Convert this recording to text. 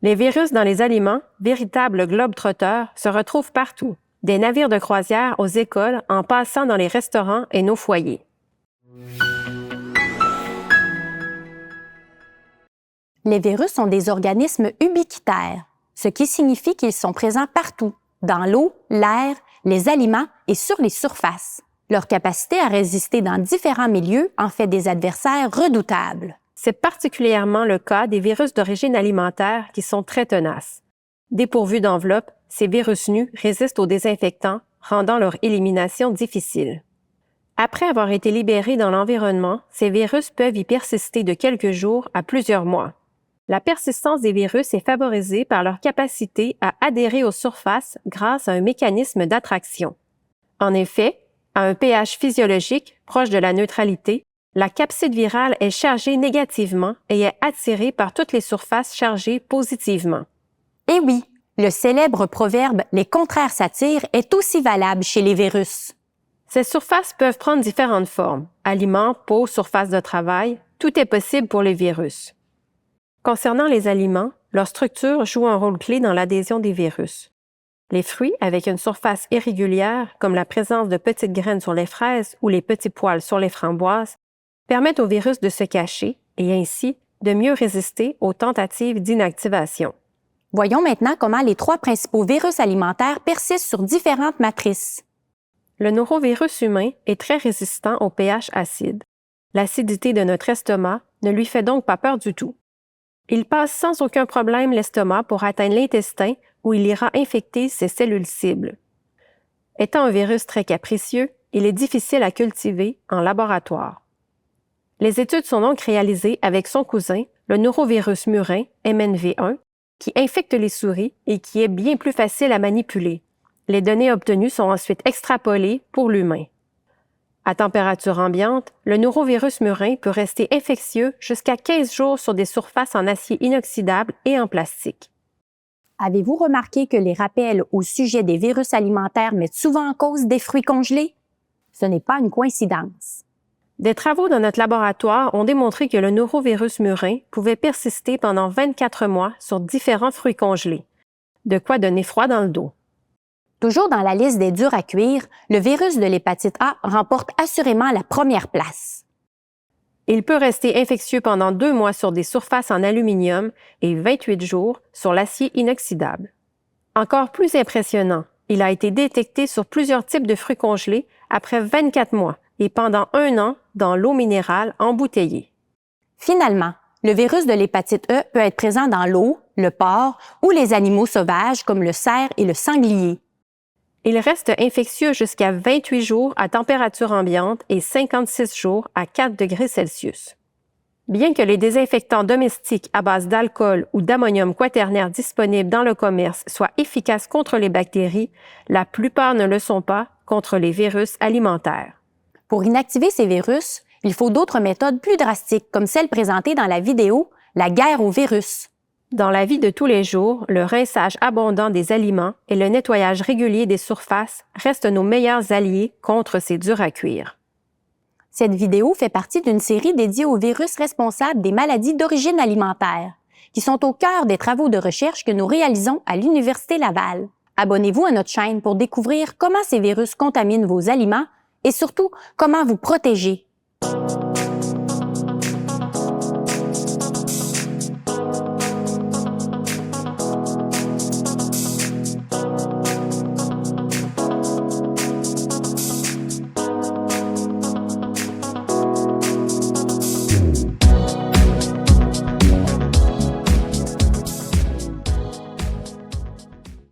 Les virus dans les aliments, véritables globe-trotteurs, se retrouvent partout, des navires de croisière aux écoles en passant dans les restaurants et nos foyers. Les virus sont des organismes ubiquitaires, ce qui signifie qu'ils sont présents partout, dans l'eau, l'air, les aliments et sur les surfaces. Leur capacité à résister dans différents milieux en fait des adversaires redoutables. C'est particulièrement le cas des virus d'origine alimentaire qui sont très tenaces. Dépourvus d'enveloppe, ces virus nus résistent aux désinfectants, rendant leur élimination difficile. Après avoir été libérés dans l'environnement, ces virus peuvent y persister de quelques jours à plusieurs mois. La persistance des virus est favorisée par leur capacité à adhérer aux surfaces grâce à un mécanisme d'attraction. En effet, à un pH physiologique proche de la neutralité, la capside virale est chargée négativement et est attirée par toutes les surfaces chargées positivement. Et oui, le célèbre proverbe « les contraires s'attirent » est aussi valable chez les virus. Ces surfaces peuvent prendre différentes formes. Aliments, peau, surface de travail, tout est possible pour les virus. Concernant les aliments, leur structure joue un rôle clé dans l'adhésion des virus. Les fruits, avec une surface irrégulière, comme la présence de petites graines sur les fraises ou les petits poils sur les framboises, permettent aux virus de se cacher et ainsi de mieux résister aux tentatives d'inactivation. Voyons maintenant comment les 3 principaux virus alimentaires persistent sur différentes matrices. Le norovirus humain est très résistant au pH acide. L'acidité de notre estomac ne lui fait donc pas peur du tout. Il passe sans aucun problème l'estomac pour atteindre l'intestin où il ira infecter ses cellules cibles. Étant un virus très capricieux, il est difficile à cultiver en laboratoire. Les études sont donc réalisées avec son cousin, le norovirus murin, MNV1, qui infecte les souris et qui est bien plus facile à manipuler. Les données obtenues sont ensuite extrapolées pour l'humain. À température ambiante, le norovirus murin peut rester infectieux jusqu'à 15 jours sur des surfaces en acier inoxydable et en plastique. Avez-vous remarqué que les rappels au sujet des virus alimentaires mettent souvent en cause des fruits congelés? Ce n'est pas une coïncidence. Des travaux dans notre laboratoire ont démontré que le norovirus murin pouvait persister pendant 24 mois sur différents fruits congelés. De quoi donner froid dans le dos. Toujours dans la liste des durs à cuire, le virus de l'hépatite A remporte assurément la première place. Il peut rester infectieux pendant 2 mois sur des surfaces en aluminium et 28 jours sur l'acier inoxydable. Encore plus impressionnant, il a été détecté sur plusieurs types de fruits congelés après 24 mois et pendant 1 an dans l'eau minérale embouteillée. Finalement, le virus de l'hépatite E peut être présent dans l'eau, le porc ou les animaux sauvages comme le cerf et le sanglier. Il reste infectieux jusqu'à 28 jours à température ambiante et 56 jours à 4 degrés Celsius. Bien que les désinfectants domestiques à base d'alcool ou d'ammonium quaternaire disponibles dans le commerce soient efficaces contre les bactéries, la plupart ne le sont pas contre les virus alimentaires. Pour inactiver ces virus, il faut d'autres méthodes plus drastiques comme celle présentée dans la vidéo « La guerre aux virus ». Dans la vie de tous les jours, le rinçage abondant des aliments et le nettoyage régulier des surfaces restent nos meilleurs alliés contre ces durs à cuire. Cette vidéo fait partie d'une série dédiée aux virus responsables des maladies d'origine alimentaire, qui sont au cœur des travaux de recherche que nous réalisons à l'Université Laval. Abonnez-vous à notre chaîne pour découvrir comment ces virus contaminent vos aliments et surtout comment vous protéger.